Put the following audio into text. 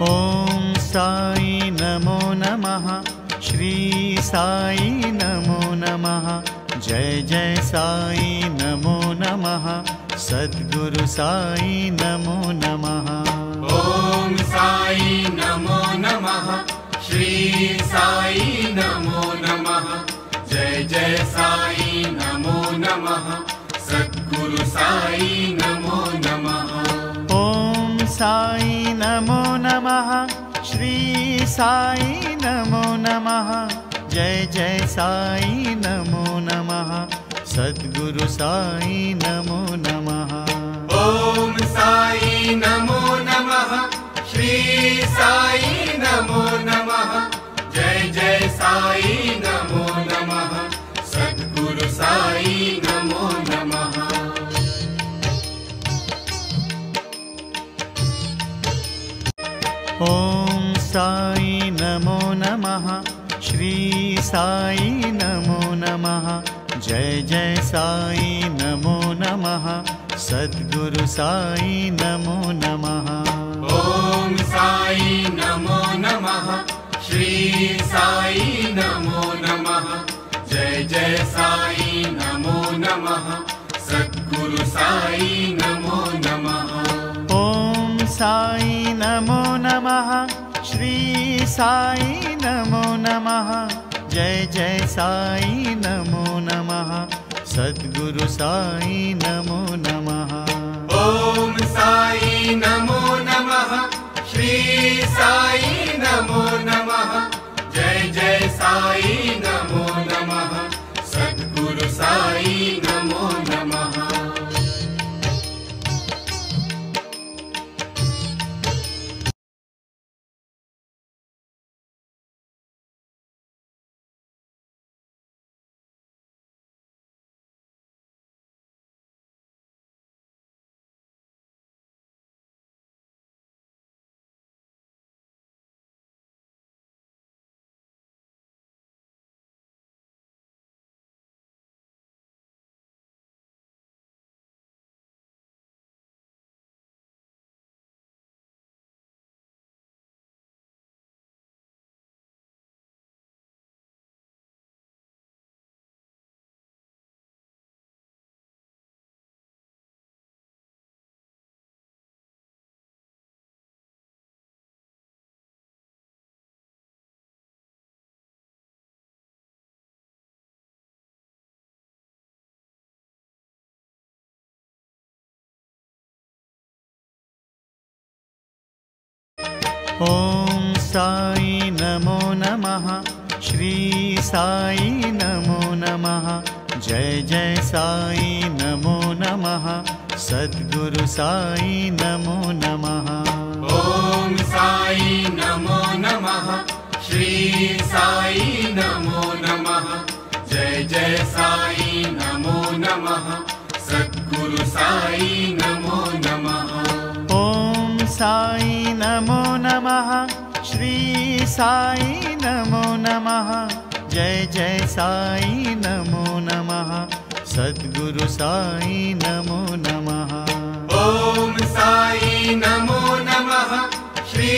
ॐ साई नमो नमः। श्री साई नमो नमः। जय जय साई नमो नमः। सद्गुरु साई नमो नमः। ॐ साई नमो नमः। श्री साई नमो नमः। जय जय साई नमो नमः। सद्गुरु साई नमो नमः। ॐ साई नमो नमः। श्री साई नमो नमः। जय जय साई नमो नमः। सद्गुरु साई नमो नमः। ॐ साई नमो नमः। श्री साई नमो नमः। जय जय साई नमो नमः। सद्गुरु साई नमो नमः। ॐ साई नमो नमः। श्री साई नमो नमः। जय जय साई नमो नमः। सद्गुरु साई नमो नमः। ॐ साई नमो नमः। श्री साई नमो नमः। जय जय साई नमो नमः। सद्गुरु साई नमो नमः। ॐ साई नमो नमः। श्री साई नमो नमः। जय जय साई नमो नमः। सद्गुरु साई नमो नमः। ॐ साई नमो नमः। श्री साई नमो नमः। जय जय साई नमो नमः। सद्गुरु साई नमो नमः। ॐ साई नमो नमः। श्री साई नमो नमः। जय जय साई नमो नमः। सद्गुरु साई नमो नमः। ॐ साई नमो नमः। श्री साई नमो नमः। जय जय साई नमो नमः। सद्गुरु साई नमो नमः। ॐ साई नमो नमः। श्री साई नमो नमः। जय जय साई नमो नमः। सद्गुरु साई नमो नमः। ॐ साई नमो नमः। श्री